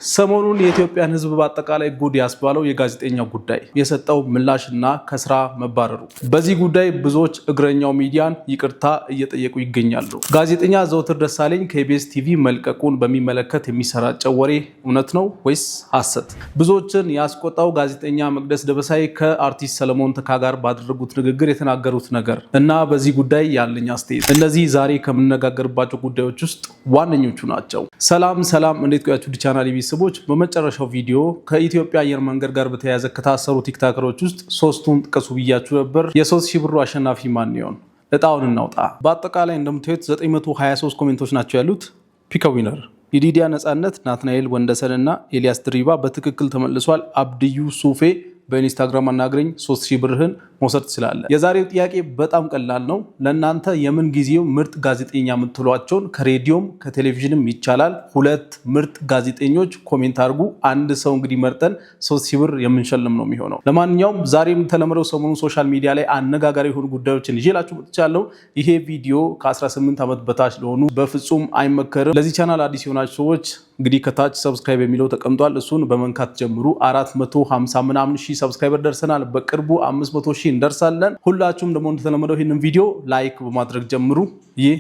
ሰሞኑን የኢትዮጵያን ሕዝብ በአጠቃላይ ጉድ ያስባለው የጋዜጠኛው ጉዳይ የሰጠው ምላሽና ከስራ መባረሩ። በዚህ ጉዳይ ብዙዎች እግረኛው ሚዲያን ይቅርታ እየጠየቁ ይገኛሉ። ጋዜጠኛ ዘውትር ደሳለኝ ከኢቢኤስ ቲቪ መልቀቁን በሚመለከት የሚሰራጨው ወሬ እውነት ነው ወይስ ሐሰት? ብዙዎችን ያስቆጣው ጋዜጠኛ መቅደስ ደበሳይ ከአርቲስት ሰለሞን ተካ ጋር ባደረጉት ንግግር የተናገሩት ነገር እና በዚህ ጉዳይ ያለኝ አስተያየት፣ እነዚህ ዛሬ ከምንነጋገርባቸው ጉዳዮች ውስጥ ዋነኞቹ ናቸው። ሰላም፣ እንዴት ቆያችሁ? ቻናል ሰዎች በመጨረሻው ቪዲዮ ከኢትዮጵያ አየር መንገድ ጋር በተያያዘ ከታሰሩ ቲክታከሮች ውስጥ ሶስቱን ጥቀሱ ብያችሁ ነበር። የ3000 ብሩ አሸናፊ ማን ይሆን? እጣውን እናውጣ። በአጠቃላይ እንደምታዩት 923 ኮሜንቶች ናቸው ያሉት። ፒክ ዊነር የዲዲያ ነጻነት፣ ናትናኤል ወንደሰን እና ኤልያስ ድሪባ በትክክል ተመልሷል። አብድዩ ሱፌ በኢንስታግራም አናግረኝ 3000 ብርህን መውሰድ ትችላለህ። የዛሬው ጥያቄ በጣም ቀላል ነው። ለእናንተ የምን ጊዜው ምርጥ ጋዜጠኛ የምትሏቸውን ከሬዲዮም ከቴሌቪዥንም ይቻላል። 2 ምርጥ ጋዜጠኞች ኮሜንት አድርጉ። አንድ ሰው እንግዲህ መርጠን 3000 ብር የምንሸልም ነው የሚሆነው። ለማንኛውም ዛሬም ተለምደው ሰሞኑን ሶሻል ሚዲያ ላይ አነጋጋሪ የሆኑ ጉዳዮችን ይዤላችሁ መጥቻለሁ። ይሄ ቪዲዮ ከ18 ዓመት በታች ለሆኑ በፍጹም አይመከርም። ለዚህ ቻናል አዲስ የሆናችሁ ሰዎች እንግዲህ ከታች ሰብስክራይብ የሚለው ተቀምጧል። እሱን በመንካት ጀምሩ። 450 ምናምን ሺህ ሰብስክራይበር ደርሰናል። በቅርቡ 500 ሺህ እንደርሳለን። ሁላችሁም ደግሞ እንደተለመደው ይህንን ቪዲዮ ላይክ በማድረግ ጀምሩ። ይህ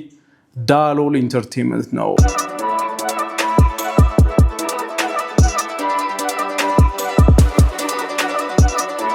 ዳሎል ኢንተርቴይንመንት ነው።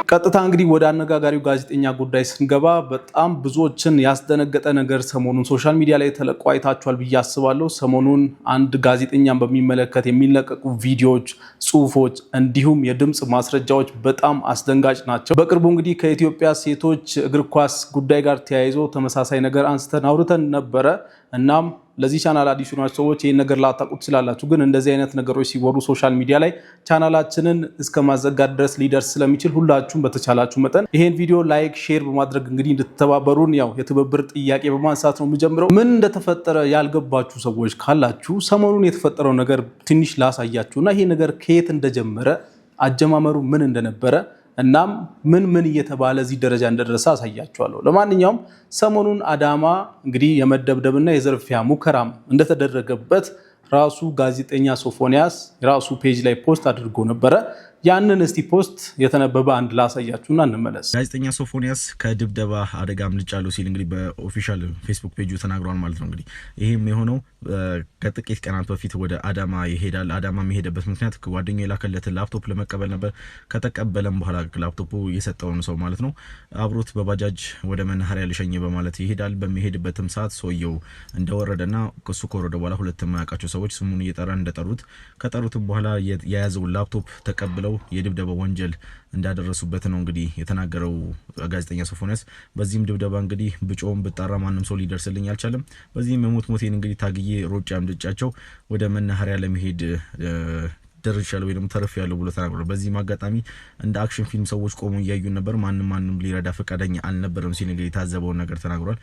ቀጥታ እንግዲህ ወደ አነጋጋሪው ጋዜጠኛ ጉዳይ ስንገባ በጣም ብዙዎችን ያስደነገጠ ነገር ሰሞኑን ሶሻል ሚዲያ ላይ ተለቆ አይታችኋል ብዬ አስባለሁ። ሰሞኑን አንድ ጋዜጠኛን በሚመለከት የሚለቀቁ ቪዲዮዎች፣ ጽሁፎች እንዲሁም የድምፅ ማስረጃዎች በጣም አስደንጋጭ ናቸው። በቅርቡ እንግዲህ ከኢትዮጵያ ሴቶች እግር ኳስ ጉዳይ ጋር ተያይዞ ተመሳሳይ ነገር አንስተን አውርተን ነበረ። እናም ለዚህ ቻናል አዲስ የሆናችሁ ሰዎች ይህን ነገር ላታውቁት ትችላላችሁ። ግን እንደዚህ አይነት ነገሮች ሲወሩ ሶሻል ሚዲያ ላይ ቻናላችንን እስከ ማዘጋት ድረስ ሊደርስ ስለሚችል ሁላችሁም በተቻላችሁ መጠን ይሄን ቪዲዮ ላይክ፣ ሼር በማድረግ እንግዲህ እንድትተባበሩን ያው የትብብር ጥያቄ በማንሳት ነው የምጀምረው። ምን እንደተፈጠረ ያልገባችሁ ሰዎች ካላችሁ ሰሞኑን የተፈጠረው ነገር ትንሽ ላሳያችሁና ይሄ ነገር ከየት እንደጀመረ አጀማመሩ ምን እንደነበረ እናም ምን እየተባለ እዚህ ደረጃ እንደደረሰ አሳያችኋለሁ። ለማንኛውም ሰሞኑን አዳማ እንግዲህ የመደብደብና የዘርፊያ ሙከራም እንደተደረገበት ራሱ ጋዜጠኛ ሶፎንያስ የራሱ ፔጅ ላይ ፖስት አድርጎ ነበረ። ያንን እስቲ ፖስት የተነበበ አንድ ላሳያችሁና እንመለስ። ጋዜጠኛ ሶፎንያስ ከድብደባ አደጋ አምልጫለሁ ሲል እንግዲህ በኦፊሻል ፌስቡክ ፔጁ ተናግሯል ማለት ነው። እንግዲህ ይህም የሆነው ከጥቂት ቀናት በፊት ወደ አዳማ ይሄዳል። አዳማ የሚሄደበት ምክንያት ጓደኛው የላከለትን ላፕቶፕ ለመቀበል ነበር። ከተቀበለም በኋላ ላፕቶፑ የሰጠውን ሰው ማለት ነው አብሮት በባጃጅ ወደ መናኸሪያ ልሸኝ በማለት ይሄዳል። በሚሄድበትም ሰዓት ሰውየው እንደወረደና እሱ ከወረደ በኋላ ሁለት የማያውቃቸው ሰዎች ስሙን እየጠራ እንደጠሩት ከጠሩትም በኋላ የያዘውን ላፕቶፕ ተቀብለው የድብደባ ወንጀል እንዳደረሱበት ነው እንግዲህ የተናገረው ጋዜጠኛ ሶፎንያስ። በዚህም ድብደባ እንግዲህ ብጮም ብጣራ ማንም ሰው ሊደርስልኝ አልቻለም። በዚህም የሞቴን እንግዲህ ታግዬ ሮጬ አምልጫቸው ወደ መናኸሪያ ለመሄድ ደርሻለሁ ወይ ደግሞ ተርፌያለሁ ብሎ ተናግሯል። በዚህም አጋጣሚ እንደ አክሽን ፊልም ሰዎች ቆሙ እያዩ ነበር። ማንም ሊረዳ ፈቃደኛ አልነበረም ሲል እንግዲህ የታዘበውን ነገር ተናግሯል።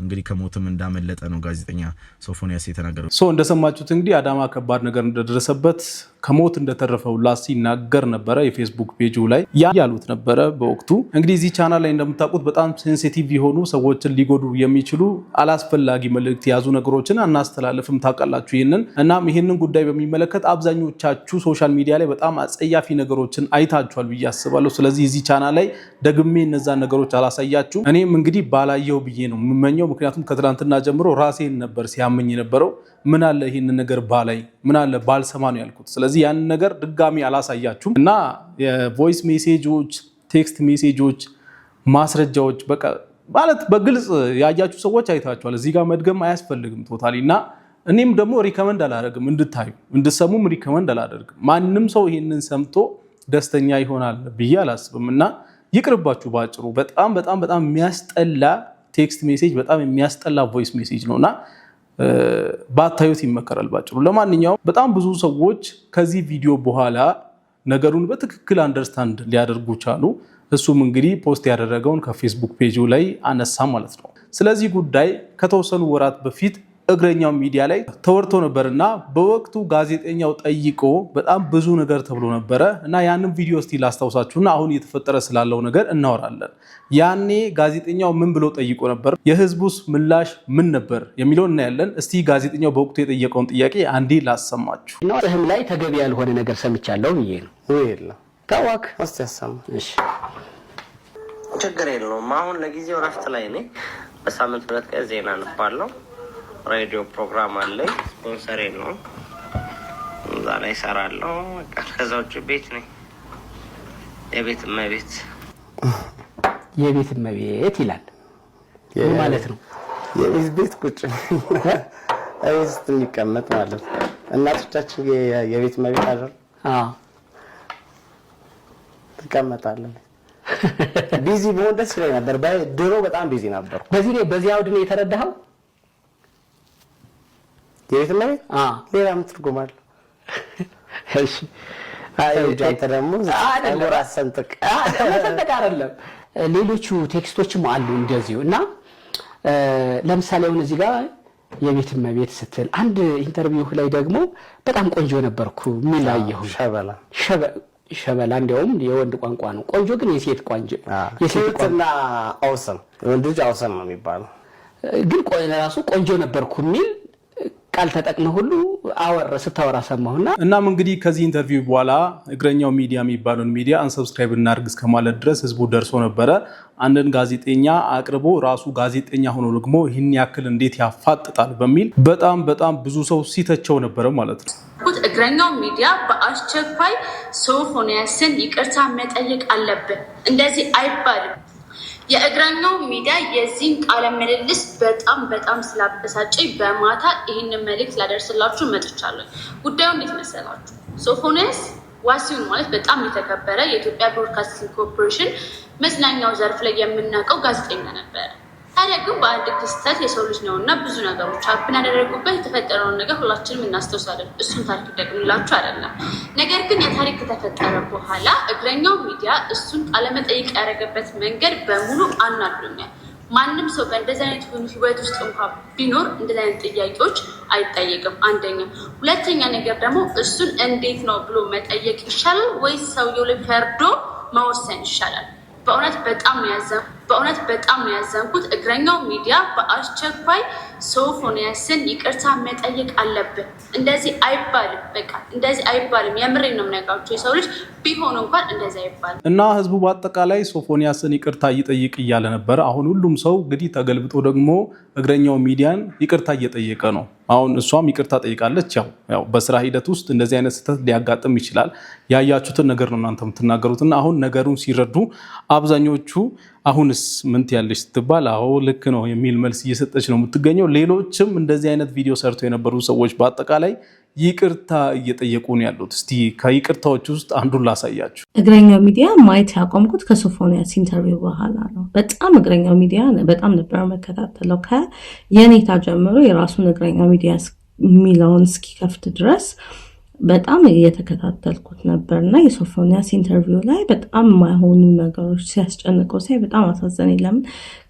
እንግዲህ ከሞትም እንዳመለጠ ነው ጋዜጠኛ ሶፎንያስ የተናገረው። እንደሰማችሁት እንግዲህ አዳማ ከባድ ነገር እንደደረሰበት ከሞት እንደተረፈው ሲናገር ነበረ። የፌስቡክ ፔጁ ላይ ያሉት ነበረ። በወቅቱ እንግዲህ እዚህ ቻናል ላይ እንደምታውቁት በጣም ሴንሲቲቭ የሆኑ ሰዎችን ሊጎዱ የሚችሉ አላስፈላጊ መልእክት የያዙ ነገሮችን አናስተላልፍም፣ ታውቃላችሁ ይህንን። እናም ይህንን ጉዳይ በሚመለከት አብዛኞቻችሁ ሶሻል ሚዲያ ላይ በጣም አጸያፊ ነገሮችን አይታችኋል ብዬ አስባለሁ። ስለዚህ እዚህ ቻናል ላይ ደግሜ እነዛን ነገሮች አላሳያችሁ። እኔም እንግዲህ ባላየው ብዬ ነው የምመኘው። ምክንያቱም ከትናንትና ጀምሮ ራሴን ነበር ሲያመኝ የነበረው። ምን አለ ይህንን ነገር ባላይ፣ ምን አለ ባልሰማ ነው ያልኩት። ስለዚህ ያንን ነገር ድጋሚ አላሳያችሁም እና የቮይስ ሜሴጆች፣ ቴክስት ሜሴጆች፣ ማስረጃዎች በቃ ማለት በግልጽ ያያችሁ ሰዎች አይታችኋል። እዚህ ጋር መድገም አያስፈልግም ቶታሊ። እና እኔም ደግሞ ሪከመንድ አላደርግም፣ እንድታዩ እንድሰሙም ሪከመንድ አላደርግም። ማንም ሰው ይህንን ሰምቶ ደስተኛ ይሆናል ብዬ አላስብም እና ይቅርባችሁ። ባጭሩ በጣም የሚያስጠላ ቴክስት ሜሴጅ፣ በጣም የሚያስጠላ ቮይስ ሜሴጅ ነውና ባታዩት ይመከራል ባጭሩ። ለማንኛውም በጣም ብዙ ሰዎች ከዚህ ቪዲዮ በኋላ ነገሩን በትክክል አንደርስታንድ ሊያደርጉ ቻሉ። እሱም እንግዲህ ፖስት ያደረገውን ከፌስቡክ ፔጁ ላይ አነሳ ማለት ነው። ስለዚህ ጉዳይ ከተወሰኑ ወራት በፊት እግረኛው ሚዲያ ላይ ተወርቶ ነበርና በወቅቱ ጋዜጠኛው ጠይቆ በጣም ብዙ ነገር ተብሎ ነበረ እና ያንን ቪዲዮ እስቲ ላስታውሳችሁና አሁን እየተፈጠረ ስላለው ነገር እናወራለን። ያኔ ጋዜጠኛው ምን ብሎ ጠይቆ ነበር፣ የህዝቡስ ምላሽ ምን ነበር የሚለውን እናያለን። እስቲ ጋዜጠኛው በወቅቱ የጠየቀውን ጥያቄ አንዴ ላሰማችሁ። ነው ላይ ተገቢ ያልሆነ ነገር ሰምቻለሁ ብዬ ነው ወይ ታዋክ አስተያሰማ እሺ ችግር የለውም። አሁን ለጊዜው ረፍት ላይ ነኝ። በሳምንት 2 ቀን ዜና አነባለሁ። ሬዲዮ ፕሮግራም አለኝ፣ ስፖንሰሬ ነው፣ እዛ ላይ እሰራለሁ። ከዛ ውጭ ቤት ነኝ። የቤት እመቤት ይላል ማለት ነው። የቤት ቤት ቁጭ አይስት የሚቀመጥ ማለት ነው። እናቶቻችን የቤት እመቤት አይደል? ተቀመጣለን። ቢዚ በሆነ ደስ ይለኝ ነበር። ድሮ በጣም ቢዚ ነበር። በዚህ አውድ ነው የተረዳኸው? የቤት እመቤት ሌላ ምን ትርጉም አለው? እሺ አንተ ደግሞ አራስ ሰንጥቅ አይደለም። ሌሎቹ ቴክስቶችም አሉ እንደዚሁ እና ለምሳሌ አሁን እዚህ ጋር የቤት እመቤት ስትል አንድ ኢንተርቪው ላይ ደግሞ በጣም ቆንጆ ነበርኩ ሚላየሁ ሸበላ እንደውም የወንድ ቋንቋ ነው። ቆንጆ ግን የሴት ቋንቋ የሴትና አውሰም ወንድ ልጅ አውሰም ነው የሚባለው። ግን ራሱ ቆንጆ ነበርኩ ሚል ቃል ተጠቅመው ሁሉ ስታወራ ሰማሁና እናም እንግዲህ ከዚህ ኢንተርቪው በኋላ እግረኛው ሚዲያ የሚባለውን ሚዲያ አንሰብስክራይብ እናድርግ እስከማለት ድረስ ህዝቡ ደርሶ ነበረ። አንድን ጋዜጠኛ አቅርቦ ራሱ ጋዜጠኛ ሆኖ ደግሞ ይህን ያክል እንዴት ያፋጥጣል በሚል በጣም ብዙ ሰው ሲተቸው ነበረ ማለት ነው። እግረኛው ሚዲያ በአስቸኳይ ሶፎንያስን ይቅርታ መጠየቅ አለብን። እንደዚህ አይባልም። የእግረኛው ሚዲያ የዚህን ቃለ ምልልስ በጣም ስላበሳጨኝ በማታ ይህንን መልእክት ላደርስላችሁ መጥቻለሁ። ጉዳዩ እንዴት መሰላችሁ? ሶፎንያስ ዋሲሁን ማለት በጣም የተከበረ የኢትዮጵያ ብሮድካስቲንግ ኮርፖሬሽን መዝናኛው ዘርፍ ላይ የምናውቀው ጋዜጠኛ ነበረ። ታዲያ ግን በአንድ ክስተት የሰው ልጅ ነውና ብዙ ነገሮች አብን ያደረጉበት የተፈጠረውን ነገር ሁላችንም እናስታውሳለን። እሱን ታሪክ ደግምላችሁ አይደለም። ነገር ግን የታሪክ ከተፈጠረ በኋላ እግረኛው ሚዲያ እሱን ቃለመጠይቅ ያደረገበት መንገድ በሙሉ አናዶኛል። ማንም ሰው በእንደዚህ አይነት ህይወት ውስጥ እንኳን ቢኖር እንደዚህ አይነት ጥያቄዎች አይጠየቅም። አንደኛ። ሁለተኛ ነገር ደግሞ እሱን እንዴት ነው ብሎ መጠየቅ ይሻላል ወይስ ሰውየው ላይ ፈርዶ መወሰን ይሻላል? በእውነት በጣም ነው ያዘንኩት። እግረኛው ሚዲያ በአስቸኳይ ሶፎንያስን ይቅርታ መጠየቅ አለብን። እንደዚህ አይባልም። በቃ እንደዚህ አይባልም። የምሬን ነው የምነግራችሁ። የሰው ልጅ ቢሆን እንኳን እንደዚህ አይባልም። እና ህዝቡ በአጠቃላይ ሶፎንያስን ይቅርታ ይጠይቅ እያለ ነበር። አሁን ሁሉም ሰው እንግዲህ ተገልብጦ ደግሞ እግረኛው ሚዲያን ይቅርታ እየጠየቀ ነው። አሁን እሷም ይቅርታ ጠይቃለች። ያው በስራ ሂደት ውስጥ እንደዚህ አይነት ስህተት ሊያጋጥም ይችላል። ያያችሁትን ነገር ነው እናንተ የምትናገሩትና አሁን ነገሩን ሲረዱ አብዛኞቹ አሁንስ ምን ትያለሽ ስትባል አዎ ልክ ነው የሚል መልስ እየሰጠች ነው የምትገኘው። ሌሎችም እንደዚህ አይነት ቪዲዮ ሰርተው የነበሩ ሰዎች በአጠቃላይ ይቅርታ እየጠየቁ ነው ያሉት። እስቲ ከይቅርታዎች ውስጥ አንዱን ላሳያችሁ። እግረኛው ሚዲያ ማየት ያቆምኩት ከሶፎንያስ ኢንተርቪው በኋላ ነው። በጣም እግረኛው ሚዲያ በጣም ነበር መከታተለው። ከየኔታ ጀምሮ የራሱን እግረኛው ሚዲያ የሚለውን እስኪከፍት ድረስ በጣም እየተከታተልኩት ነበር እና የሶፎንያስ ኢንተርቪው ላይ በጣም የማይሆኑ ነገሮች ሲያስጨንቀው ሳይ በጣም አሳዘነኝ። ለምን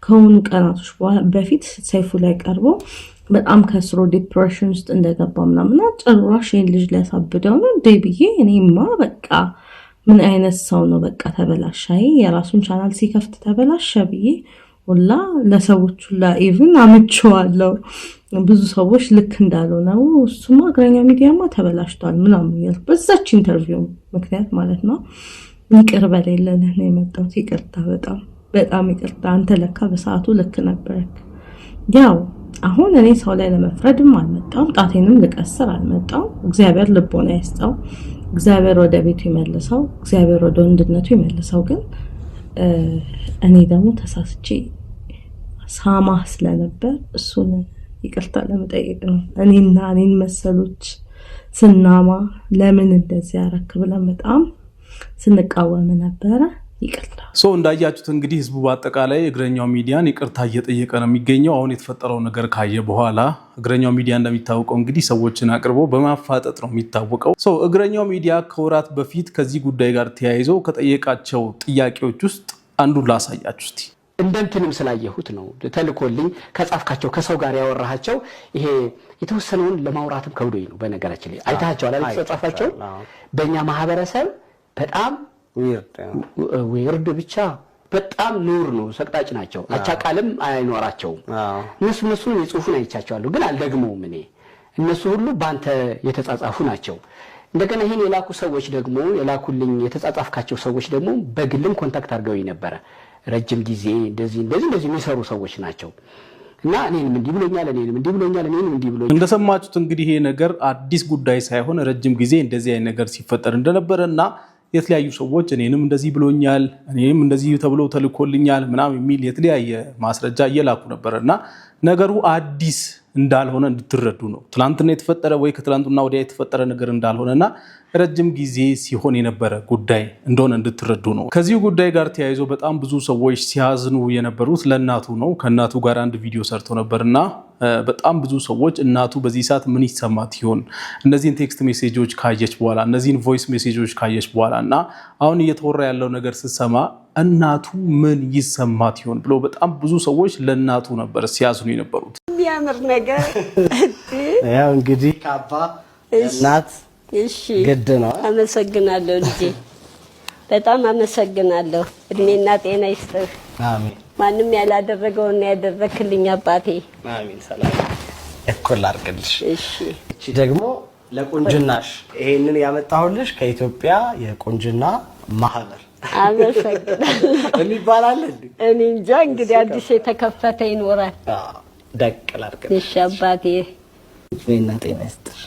ከሆኑ ቀናቶች በፊት ሰይፉ ላይ ቀርቦ በጣም ከስሮ ዲፕሬሽን ውስጥ እንደገባ ምናምና ጭራሽ ይህን ልጅ ሊያሳብደው ነው እንዴ ብዬ እኔማ በቃ ምን አይነት ሰው ነው በቃ ተበላሻ፣ የራሱን ቻናል ሲከፍት ተበላሸ ብዬ ሁላ ለሰዎቹ ኢቭን አምቼዋለሁ። ብዙ ሰዎች ልክ እንዳልሆነው እሱማ እግረኛ ሚዲያማ ተበላሽቷል ምናምን እያልኩ በዛች ኢንተርቪው ምክንያት ማለት ነው ይቅር በሌለን ነው የመጣሁት። ይቅርታ በጣም ይቅርታ። አንተ ለካ በሰዓቱ ልክ ነበርክ። ያው አሁን እኔ ሰው ላይ ለመፍረድም አልመጣሁም፣ ጣቴንም ልቀስር አልመጣሁም። እግዚአብሔር ልቦና ይስጠው፣ እግዚአብሔር ወደ ቤቱ ይመልሰው፣ እግዚአብሔር ወደ ወንድነቱ ይመልሰው። ግን እኔ ደግሞ ተሳስቼ ሳማ ስለነበር እሱን ይቅርታ ለመጠየቅ ነው። እኔን መሰሎች ስናማ ለምን እንደዚህ ያረክ ብለን በጣም ስንቃወም ነበረ። ይቅርታ እንዳያችሁት እንግዲህ ህዝቡ በአጠቃላይ እግረኛው ሚዲያን ይቅርታ እየጠየቀ ነው የሚገኘው። አሁን የተፈጠረው ነገር ካየ በኋላ እግረኛው ሚዲያ እንደሚታወቀው እንግዲህ ሰዎችን አቅርቦ በማፋጠጥ ነው የሚታወቀው። እግረኛው ሚዲያ ከወራት በፊት ከዚህ ጉዳይ ጋር ተያይዞ ከጠየቃቸው ጥያቄዎች ውስጥ አንዱን ላሳያችሁ እስቲ። እንደንትንም ስላየሁት ነው ተልኮልኝ ከጻፍካቸው ከሰው ጋር ያወራሃቸው ይሄ የተወሰነውን ለማውራትም ከብዶኝ ነው። በነገራችን ላይ አይታቸው አላል ተጻፋቸው በእኛ ማህበረሰብ በጣም ዊርድ ብቻ በጣም ኑር ነው ሰቅጣጭ ናቸው። አቻቃልም አይኖራቸውም። እነሱ የጽሁፉን አይቻቸዋለሁ ግን አልደግመውም። እነሱ ሁሉ ባንተ የተጻጻፉ ናቸው። እንደገና ይሄን የላኩ ሰዎች ደግሞ የላኩልኝ የተጻጻፍካቸው ሰዎች ደግሞ በግልም ኮንታክት አድርገውኝ ነበር። ረጅም ጊዜ እንደዚህ የሚሰሩ ሰዎች ናቸው እና እኔንም እንዲህ ብሎኛል እንደሰማችሁት እንግዲህ ይሄ ነገር አዲስ ጉዳይ ሳይሆን ረጅም ጊዜ እንደዚህ አይነት ነገር ሲፈጠር እንደነበረና የተለያዩ ሰዎች እኔንም እንደዚህ ብሎኛል እኔም እንደዚህ ተብሎ ተልኮልኛል ምናምን የሚል የተለያየ ማስረጃ እየላኩ ነበርና ነገሩ አዲስ እንዳልሆነ እንድትረዱ ነው። ትላንትና የተፈጠረ ወይ ከትላንትና ወዲያ የተፈጠረ ነገር እንዳልሆነና ረጅም ጊዜ ሲሆን የነበረ ጉዳይ እንደሆነ እንድትረዱ ነው። ከዚህ ጉዳይ ጋር ተያይዞ በጣም ብዙ ሰዎች ሲያዝኑ የነበሩት ለእናቱ ነው። ከእናቱ ጋር አንድ ቪዲዮ ሰርቶ ነበርና በጣም ብዙ ሰዎች እናቱ በዚህ ሰዓት ምን ይሰማት ይሆን እነዚህን ቴክስት ሜሴጆች ካየች በኋላ እነዚህን ቮይስ ሜሴጆች ካየች በኋላ እና አሁን እየተወራ ያለው ነገር ስትሰማ እናቱ ምን ይሰማት ይሆን ብሎ በጣም ብዙ ሰዎች ለእናቱ ነበር ሲያዝኑ የነበሩት። የሚያምር ነገር ያው እንግዲህ ካባ እናት ግድ ነው። አመሰግናለሁ ልጄ፣ በጣም አመሰግናለሁ። እድሜና ጤና ይስጥህ። አሜን። ማንም ያላደረገውን ያደረክልኝ አባቴ። አሜን። ሰላም እኮል አርገልሽ። እቺ ደግሞ ለቁንጅናሽ ይሄንን ያመጣሁልሽ ከኢትዮጵያ የቁንጅና ማህበር አመሰግናለሁ። የሚባላል እኔ እንጃ እንግዲህ አዲስ የተከፈተ ይኖራል። ደቅል አርገልሽ። እሺ አባቴ፣ እድሜና ጤና ይስጥሽ።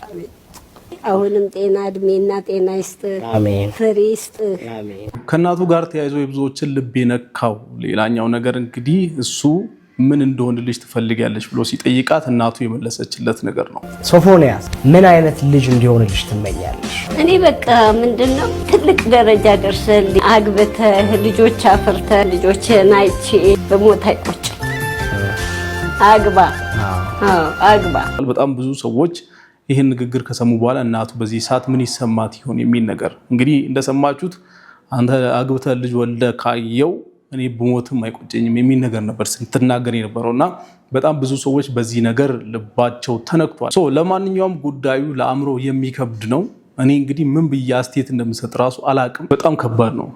አሁንም ጤና እድሜና ጤና ይስጥህ። አሜን። ፍሬ ይስጥህ። አሜን። ከእናቱ ጋር ተያይዞ የብዙዎችን ልብ የነካው ሌላኛው ነገር እንግዲህ እሱ ምን እንደሆንልሽ ትፈልጊያለሽ ብሎ ሲጠይቃት እናቱ የመለሰችለት ነገር ነው። ሶፎንያስ ምን አይነት ልጅ እንዲሆንልሽ ትመኛለሽ? እኔ በቃ ምንድነው ትልቅ ደረጃ ደርሰህ አግብተህ ልጆች አፍርተህ ልጆችህን አይቼ በሞት አይቆጭ። አግባ። በጣም ብዙ ሰዎች ይህን ንግግር ከሰሙ በኋላ እናቱ በዚህ ሰዓት ምን ይሰማት ይሆን የሚል ነገር እንግዲህ እንደሰማችሁት አንተ አግብተህ ልጅ ወልደ ካየው እኔ ብሞትም አይቆጨኝም የሚል ነገር ነበር ስትናገር የነበረውና በጣም ብዙ ሰዎች በዚህ ነገር ልባቸው ተነክቷል። ለማንኛውም ጉዳዩ ለአእምሮ የሚከብድ ነው። እኔ እንግዲህ ምን ብዬ አስተያየት እንደምሰጥ ራሱ አላቅም። በጣም ከባድ ነው።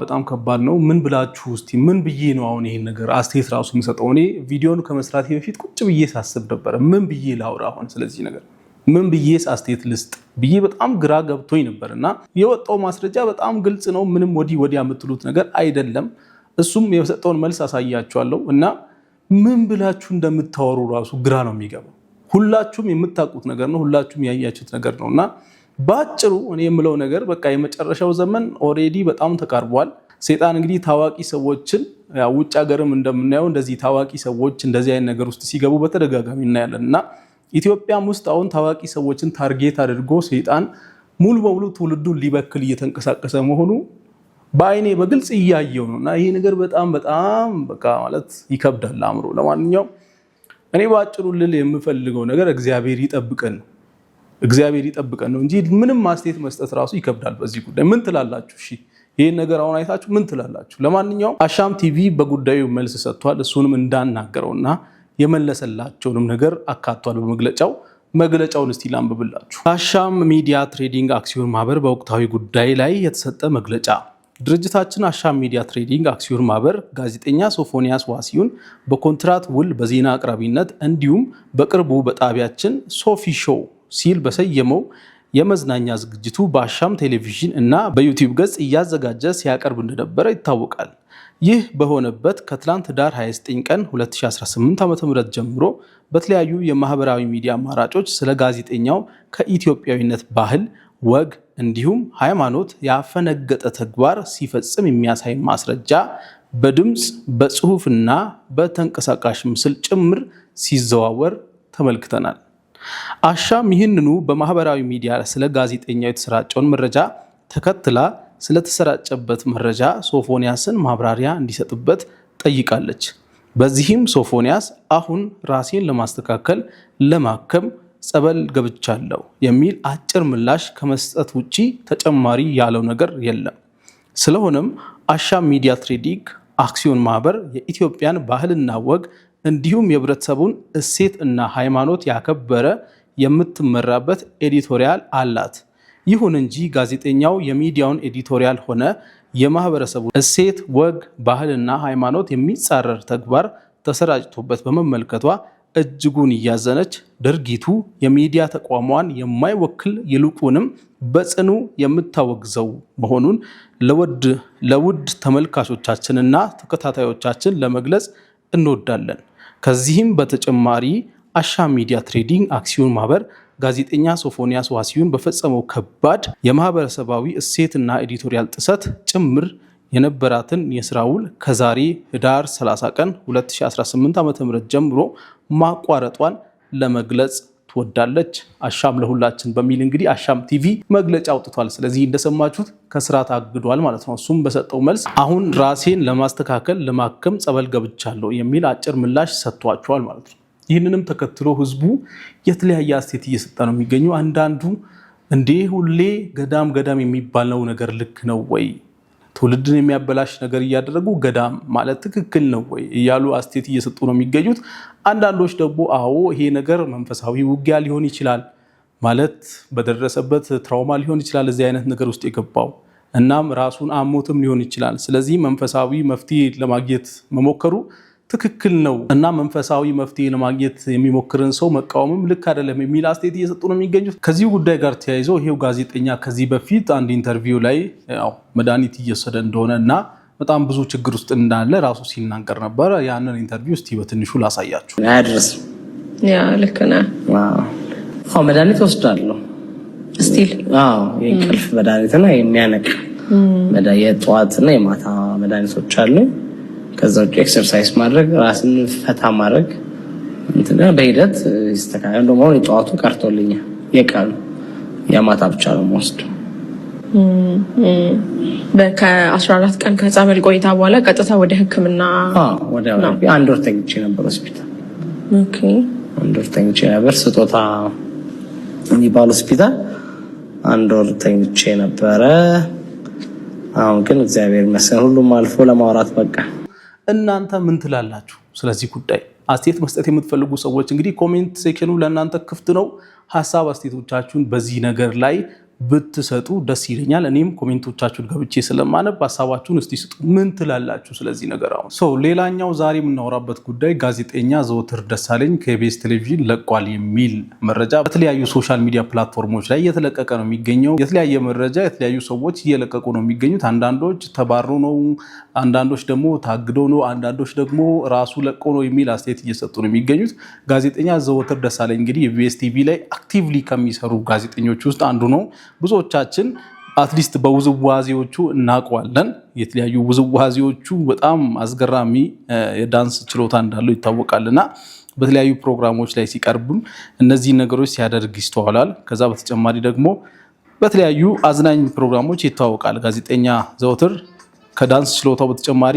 በጣም ከባድ ነው። ምን ብላችሁ እስቲ ምን ብዬ ነው አሁን ይሄን ነገር አስተያየት ራሱ የምሰጠው? እኔ ቪዲዮን ከመስራቴ በፊት ቁጭ ብዬ ሳስብ ነበር። ምን ብዬ ላውራ አሁን ስለዚህ ነገር ምን ብዬ አስተያየት ልስጥ ብዬ በጣም ግራ ገብቶኝ ነበርና የወጣው ማስረጃ በጣም ግልጽ ነው። ምንም ወዲያ የምትሉት ነገር አይደለም። እሱም የሰጠውን መልስ አሳያችኋለሁ እና ምን ብላችሁ እንደምታወሩ ራሱ ግራ ነው የሚገባው። ሁላችሁም የምታውቁት ነገር ነው። ሁላችሁም ያያችሁት ነገር ነውና ባጭሩ እኔ የምለው ነገር በቃ የመጨረሻው ዘመን ኦሬዲ በጣም ተቃርቧል። ሰይጣን እንግዲህ ታዋቂ ሰዎችን ውጭ ሀገርም እንደምናየው እንደዚህ ታዋቂ ሰዎች እንደዚህ አይነት ነገር ውስጥ ሲገቡ በተደጋጋሚ እናያለንና ኢትዮጵያም ውስጥ አሁን ታዋቂ ሰዎችን ታርጌት አድርጎ ሰይጣን ሙሉ በሙሉ ትውልዱን ሊበክል እየተንቀሳቀሰ መሆኑ በአይኔ በግልጽ እያየው ነውና ይሄ ነገር በጣም በቃ ማለት ይከብዳል አእምሮ። ለማንኛውም እኔ ባጭሩ ልል የምፈልገው ነገር እግዚአብሔር ይጠብቀን ነው እንጂ ምንም አስተያየት መስጠት ራሱ ይከብዳል በዚህ ጉዳይ። ምን ትላላችሁ? እሺ ይሄን ነገር አሁን አይታችሁ ምን ትላላችሁ? ለማንኛውም አሻም ቲቪ በጉዳዩ መልስ ሰጥቷል። እሱንም እንዳናገረውና የመለሰላቸውንም ነገር አካቷል በመግለጫው። መግለጫውን እስቲ ላንብብላችሁ። አሻም ሚዲያ ትሬዲንግ አክሲዮን ማህበር በወቅታዊ ጉዳይ ላይ የተሰጠ መግለጫ። ድርጅታችን አሻም ሚዲያ ትሬዲንግ አክሲዮን ማህበር ጋዜጠኛ ሶፎንያስ ዋሲሁን በኮንትራት ውል በዜና አቅራቢነት እንዲሁም በቅርቡ በጣቢያችን ሶፊ ሾው ሲል በሰየመው የመዝናኛ ዝግጅቱ በአሻም ቴሌቪዥን እና በዩቲዩብ ገጽ እያዘጋጀ ሲያቀርብ እንደነበረ ይታወቃል። ይህ በሆነበት ከትላንት ዳር 29 ቀን 2018 ዓ.ም ጀምሮ በተለያዩ የማህበራዊ ሚዲያ አማራጮች ስለ ጋዜጠኛው ከኢትዮጵያዊነት ባህል፣ ወግ እንዲሁም ሃይማኖት ያፈነገጠ ተግባር ሲፈጽም የሚያሳይ ማስረጃ በድምፅ በጽሁፍና በተንቀሳቃሽ ምስል ጭምር ሲዘዋወር ተመልክተናል። አሻም ይህንኑ በማህበራዊ ሚዲያ ስለ ጋዜጠኛው የተሰራጨውን መረጃ ተከትላ ስለተሰራጨበት መረጃ ሶፎንያስን ማብራሪያ እንዲሰጥበት ጠይቃለች። በዚህም ሶፎንያስ አሁን ራሴን ለማስተካከል ለማከም ጸበል ገብቻለሁ የሚል አጭር ምላሽ ከመስጠት ውጪ ተጨማሪ ያለው ነገር የለም። ስለሆነም አሻም ሚዲያ ትሬዲንግ አክሲዮን ማህበር የኢትዮጵያን ባህልና ወግ እንዲሁም የህብረተሰቡን እሴት እና ሃይማኖት ያከበረ የምትመራበት ኤዲቶሪያል አላት። ይሁን እንጂ ጋዜጠኛው የሚዲያውን ኤዲቶሪያል ሆነ የማህበረሰቡ እሴት፣ ወግ፣ ባህልና ሃይማኖት የሚጻረር ተግባር ተሰራጭቶበት በመመልከቷ እጅጉን እያዘነች ድርጊቱ የሚዲያ ተቋሟን የማይወክል ይልቁንም በጽኑ የምታወግዘው መሆኑን ለውድ ተመልካቾቻችንና ተከታታዮቻችን ለመግለጽ እንወዳለን። ከዚህም በተጨማሪ አሻም ሚዲያ ትሬዲንግ አክሲዮን ማህበር ጋዜጠኛ ሶፎንያስ ዋሲሁን በፈጸመው ከባድ የማህበረሰባዊ እሴትና ኤዲቶሪያል ጥሰት ጭምር የነበራትን የስራ ውል ከዛሬ ህዳር 30 ቀን 2018 ዓ.ም ጀምሮ ማቋረጧን ለመግለጽ ትወዳለች። አሻም ለሁላችን በሚል እንግዲህ አሻም ቲቪ መግለጫ አውጥቷል። ስለዚህ እንደሰማችሁት ከስራ ታግዷል ማለት ነው። እሱም በሰጠው መልስ አሁን ራሴን ለማስተካከል ለማከም ጸበል ገብቻለሁ የሚል አጭር ምላሽ ሰጥቷቸዋል ማለት ነው። ይህንንም ተከትሎ ህዝቡ የተለያየ አስተያየት እየሰጠ ነው የሚገኘው። አንዳንዱ እንዴ ሁሌ ገዳም የሚባለው ነገር ልክ ነው ወይ? ትውልድን የሚያበላሽ ነገር እያደረጉ ገዳም ማለት ትክክል ነው ወይ እያሉ አስተያየት እየሰጡ ነው የሚገኙት። አንዳንዶች ደግሞ አዎ ይሄ ነገር መንፈሳዊ ውጊያ ሊሆን ይችላል ማለት በደረሰበት ትራውማ ሊሆን ይችላል እዚህ አይነት ነገር ውስጥ የገባው እናም ራሱን አሞትም ሊሆን ይችላል። ስለዚህ መንፈሳዊ መፍትሄ ለማግኘት መሞከሩ ትክክል ነው እና መንፈሳዊ መፍትሄ ለማግኘት የሚሞክርን ሰው መቃወምም ልክ አይደለም የሚል አስተያየት እየሰጡ ነው የሚገኙት። ከዚህ ጉዳይ ጋር ተያይዘው ይሄው ጋዜጠኛ ከዚህ በፊት አንድ ኢንተርቪው ላይ መድኃኒት እየወሰደ እንደሆነ እና በጣም ብዙ ችግር ውስጥ እንዳለ ራሱ ሲናገር ነበረ። ያንን ኢንተርቪው እስቲ በትንሹ ላሳያችሁ። አያድርስ ያ ልክ ነህ። አዎ መድኃኒት ወስዳለሁ ስቲል የእንቅልፍ መድኃኒትና የሚያነቅ የጠዋትና የማታ መድኃኒቶች አሉ። ከዛ ውጭ ኤክሰርሳይዝ ማድረግ ራስን ፈታ ማድረግ እንትና በሂደት ይስተካከላል። ደግሞ የጠዋቱ ቀርቶልኛል፣ የቀኑ የማታ ብቻ ነው የምወስደው። ከ14 ቀን ከጸበል ቆይታ በኋላ ቀጥታ ወደ ሕክምና ወደ አንድ ወር ተኝቼ ነበር ሆስፒታል። ኦኬ አንድ ወር ተኝቼ ነበር ስጦታ የሚባል ሆስፒታል አንድ ወር ተኝቼ ነበረ። አሁን ግን እግዚአብሔር ይመስገን ሁሉም አልፎ ለማውራት በቃ። እናንተ ምን ትላላችሁ ስለዚህ ጉዳይ? አስተያየት መስጠት የምትፈልጉ ሰዎች እንግዲህ ኮሜንት ሴክሽኑ ለእናንተ ክፍት ነው። ሀሳብ አስተያየቶቻችሁን በዚህ ነገር ላይ ብትሰጡ ደስ ይለኛል። እኔም ኮሜንቶቻችሁን ገብቼ ስለማነብ ሀሳባችሁን እስቲ ስጡ። ምን ትላላችሁ ስለዚህ ነገር? አሁን ሌላኛው ዛሬ የምናወራበት ጉዳይ ጋዜጠኛ ዘወትር ደሳለኝ ከኢቢኤስ ቴሌቪዥን ለቋል የሚል መረጃ በተለያዩ ሶሻል ሚዲያ ፕላትፎርሞች ላይ እየተለቀቀ ነው የሚገኘው። የተለያየ መረጃ የተለያዩ ሰዎች እየለቀቁ ነው የሚገኙት። አንዳንዶች ተባሮ ነው፣ አንዳንዶች ደግሞ ታግዶ ነው፣ አንዳንዶች ደግሞ ራሱ ለቆ ነው የሚል አስተያየት እየሰጡ ነው የሚገኙት። ጋዜጠኛ ዘወትር ደሳለኝ እንግዲህ ኢቢኤስ ቲቪ ላይ አክቲቭሊ ከሚሰሩ ጋዜጠኞች ውስጥ አንዱ ነው። ብዙዎቻችን አትሊስት በውዝዋዜዎቹ እናውቀዋለን። የተለያዩ ውዝዋዜዎቹ በጣም አስገራሚ የዳንስ ችሎታ እንዳለው ይታወቃልና በተለያዩ ፕሮግራሞች ላይ ሲቀርብም እነዚህ ነገሮች ሲያደርግ ይስተዋላል። ከዛ በተጨማሪ ደግሞ በተለያዩ አዝናኝ ፕሮግራሞች ይታወቃል። ጋዜጠኛ ዘወትር ከዳንስ ችሎታው በተጨማሪ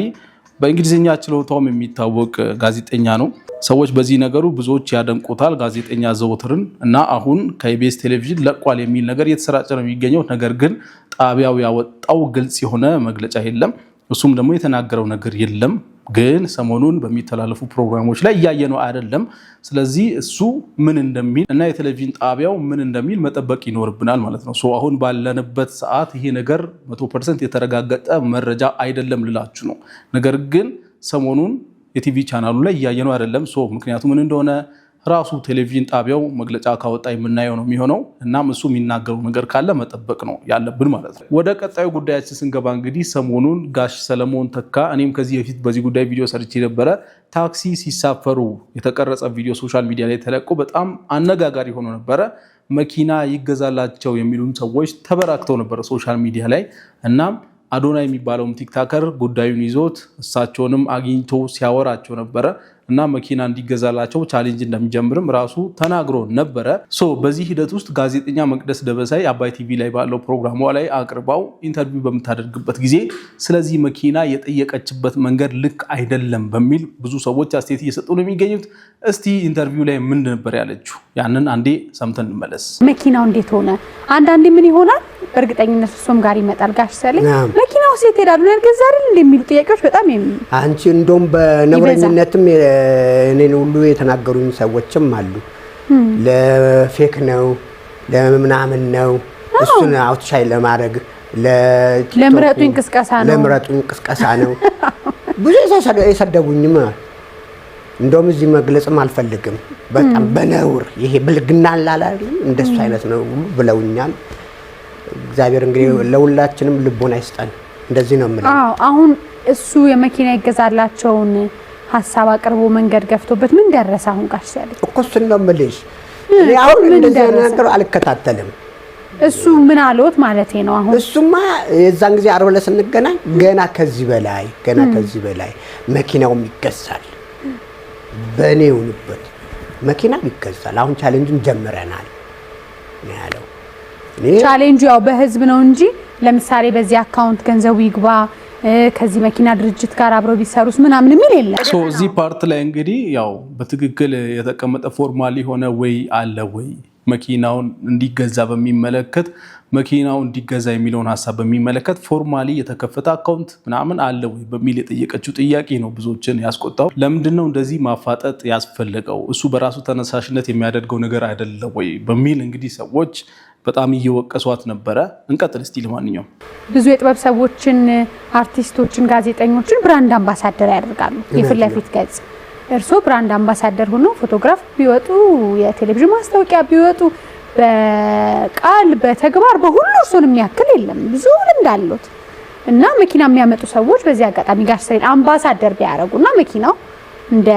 በእንግሊዝኛ ችሎታውም የሚታወቅ ጋዜጠኛ ነው። ሰዎች በዚህ ነገሩ ብዙዎች ያደንቁታል ጋዜጠኛ ዘወትርን እና አሁን ከኢቢኤስ ቴሌቪዥን ለቋል የሚል ነገር እየተሰራጨ ነው የሚገኘው። ነገር ግን ጣቢያው ያወጣው ግልጽ የሆነ መግለጫ የለም። እሱም ደግሞ የተናገረው ነገር የለም። ግን ሰሞኑን በሚተላለፉ ፕሮግራሞች ላይ እያየነው አይደለም። ስለዚህ እሱ ምን እንደሚል እና የቴሌቪዥን ጣቢያው ምን እንደሚል መጠበቅ ይኖርብናል ማለት ነው። አሁን ባለንበት ሰዓት ይሄ ነገር 100% የተረጋገጠ መረጃ አይደለም ልላችሁ ነው። ነገር ግን ሰሞኑን የቲቪ ቻናሉ ላይ እያየነው አይደለም። ምክንያቱ ምን እንደሆነ ራሱ ቴሌቪዥን ጣቢያው መግለጫ ካወጣ የምናየው ነው የሚሆነው። እናም እሱ የሚናገረው ነገር ካለ መጠበቅ ነው ያለብን ማለት ነው። ወደ ቀጣዩ ጉዳያችን ስንገባ እንግዲህ ሰሞኑን ጋሽ ሰለሞን ተካ እኔም ከዚህ በፊት በዚህ ጉዳይ ቪዲዮ ሰርቼ ነበረ። ታክሲ ሲሳፈሩ የተቀረጸ ቪዲዮ ሶሻል ሚዲያ ላይ ተለቆ በጣም አነጋጋሪ ሆኖ ነበረ። መኪና ይገዛላቸው የሚሉን ሰዎች ተበራክተው ነበረ ሶሻል ሚዲያ ላይ። እናም አዶና የሚባለውም ቲክታከር ጉዳዩን ይዞት እሳቸውንም አግኝቶ ሲያወራቸው ነበረ እና መኪና እንዲገዛላቸው ቻሌንጅ እንደሚጀምርም ራሱ ተናግሮ ነበረ። በዚህ ሂደት ውስጥ ጋዜጠኛ መቅደስ ደበሳይ አባይ ቲቪ ላይ ባለው ፕሮግራሟ ላይ አቅርባው ኢንተርቪው በምታደርግበት ጊዜ ስለዚህ መኪና የጠየቀችበት መንገድ ልክ አይደለም በሚል ብዙ ሰዎች አስተያየት እየሰጡ ነው የሚገኙት። እስቲ ኢንተርቪው ላይ ምን ነበር ያለችው? ያንን አንዴ ሰምተን እንመለስ። መኪናው እንዴት ሆነ? አንዳንዴ ምን ይሆናል በእርግጠኝነት እሱም ጋር ይመጣል ጋሽ ሰለኝ መኪናው ሴት ሄዳሉ ያልገዛ አይደል እንደሚሉ ጥያቄዎች በጣም አንቺ እንደውም በነብረኝነትም እኔን ሁሉ የተናገሩኝ ሰዎችም አሉ ለፌክ ነው ለምናምን ነው እሱን አውትሻይ ለማድረግ ለምረጡኝ ቅስቀሳ ነው ብዙ የሰደቡኝም እንደውም እዚህ መግለጽም አልፈልግም በጣም በነውር ይሄ ብልግና አላላል እንደሱ አይነት ነው ብለውኛል እግዚአብሔር እንግዲህ ለሁላችንም ልቦና ይስጠን እንደዚህ ነው ማለት አሁን እሱ የመኪና ይገዛላቸውን ሐሳብ አቅርቦ መንገድ ገፍቶበት ምን ደረሰ አሁን ጋር ሲያለ እኮ እሱን ነው የምልሽ አሁን እንደዚህ ነገር አልከታተልም እሱ ምን አሉት ማለት ነው አሁን እሱማ የዛን ጊዜ አርብ ለስንገናኝ ገና ከዚህ በላይ መኪናው ይገዛል በኔው ንበት መኪና ይገዛል አሁን ቻሌንጅን ጀምረናል ነው ያለው ቻሌንጁ ያው በህዝብ ነው እንጂ ለምሳሌ በዚህ አካውንት ገንዘቡ ይግባ ከዚህ መኪና ድርጅት ጋር አብረው ቢሰሩስ ምናምን የሚል የለም ሶ እዚህ ፓርት ላይ እንግዲህ ያው በትክክል የተቀመጠ ፎርማሊ ሆነ ወይ አለ ወይ መኪናውን እንዲገዛ በሚመለከት መኪናው እንዲገዛ የሚለውን ሐሳብ በሚመለከት ፎርማሊ የተከፈተ አካውንት ምናምን አለ ወይ በሚል የጠየቀችው ጥያቄ ነው ብዙዎችን ያስቆጣው ለምንድነው እንደዚህ ማፋጠጥ ያስፈልገው እሱ በራሱ ተነሳሽነት የሚያደርገው ነገር አይደለም ወይ በሚል እንግዲህ ሰዎች በጣም እየወቀሷት ነበረ እንቀጥል እስቲ ለማንኛውም ብዙ የጥበብ ሰዎችን አርቲስቶችን ጋዜጠኞችን ብራንድ አምባሳደር ያደርጋሉ የፊት ለፊት ገጽ እርሶ ብራንድ አምባሳደር ሆኖ ፎቶግራፍ ቢወጡ የቴሌቪዥን ማስታወቂያ ቢወጡ በቃል በተግባር በሁሉ እርሶን የሚያክል የለም ብዙ ልምድ አለዎት እና መኪና የሚያመጡ ሰዎች በዚህ አጋጣሚ ጋር ሰይል አምባሳደር ቢያረጉና መኪናው እንደ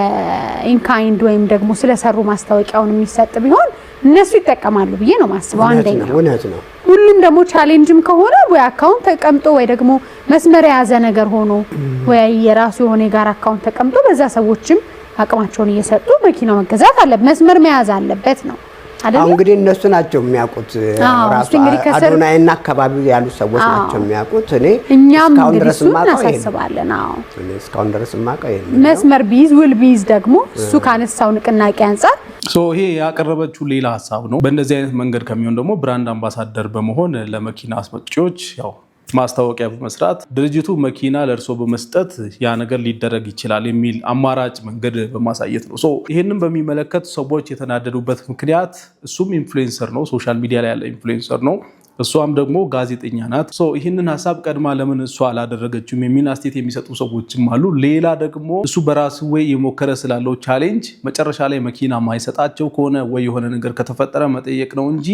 ኢንካይንድ ወይም ደግሞ ስለሰሩ ማስታወቂያውን የሚሰጥ ቢሆን እነሱ ይተቀማሉ ብዬ ነው ማስበው አንደኛው እውነት ነው ሁሉም ደግሞ ቻሌንጅም ከሆነ ወይ አካውንት ተቀምጦ ወይ ደግሞ መስመር ያዘ ነገር ሆኖ ወይ የራሱ የሆነ ጋር አካውንት ተቀምጦ በዛ ሰዎችም አቅማቸውን እየሰጡ መኪናው መገዛት አለ መስመር መያዝ አለበት ነው አይደል እንግዲህ እነሱ ናቸው የሚያውቁት ራሱ አዶናይና አካባቢው ያሉ ሰዎች ናቸው የሚያውቁት እኛም ድረስ እናሳስባለን እስካሁን ድረስ ማቀው መስመር ቢዝ ውል ቢዝ ደግሞ እሱ ካነሳው ንቅናቄ አንፃር ይሄ ያቀረበችው ሌላ ሐሳብ ነው በእንደዚህ አይነት መንገድ ከሚሆን ደግሞ ብራንድ አምባሳደር በመሆን ለመኪና አስመጪዎች ያው ማስታወቂያ በመስራት ድርጅቱ መኪና ለርሶ በመስጠት ያ ነገር ሊደረግ ይችላል የሚል አማራጭ መንገድ በማሳየት ነው ይሄንን በሚመለከት ሰዎች የተናደዱበት ምክንያት እሱም ኢንፍሉዌንሰር ነው ሶሻል ሚዲያ ላይ ያለ ኢንፍሉዌንሰር ነው እሷም ደግሞ ጋዜጠኛ ናት ይህንን ሐሳብ ቀድማ ለምን እሷ አላደረገችም የሚል አስተያየት የሚሰጡ ሰዎችም አሉ ሌላ ደግሞ እሱ በራሱ ወይ የሞከረ ስላለው ቻሌንጅ መጨረሻ ላይ መኪና ማይሰጣቸው ከሆነ ወይ የሆነ ነገር ከተፈጠረ መጠየቅ ነው እንጂ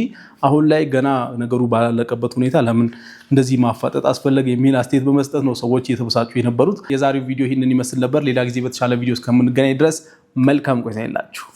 አሁን ላይ ገና ነገሩ ባላለቀበት ሁኔታ ለምን እንደዚህ ማፋጠጥ አስፈለገ የሚል አስተያየት በመስጠት ነው ሰዎች እየተበሳጩ የነበሩት የዛሬው ቪዲዮ ይህንን ይመስል ነበር ሌላ ጊዜ በተሻለ ቪዲዮ እስከምንገናኝ ድረስ መልካም ቆይታ ይላችሁ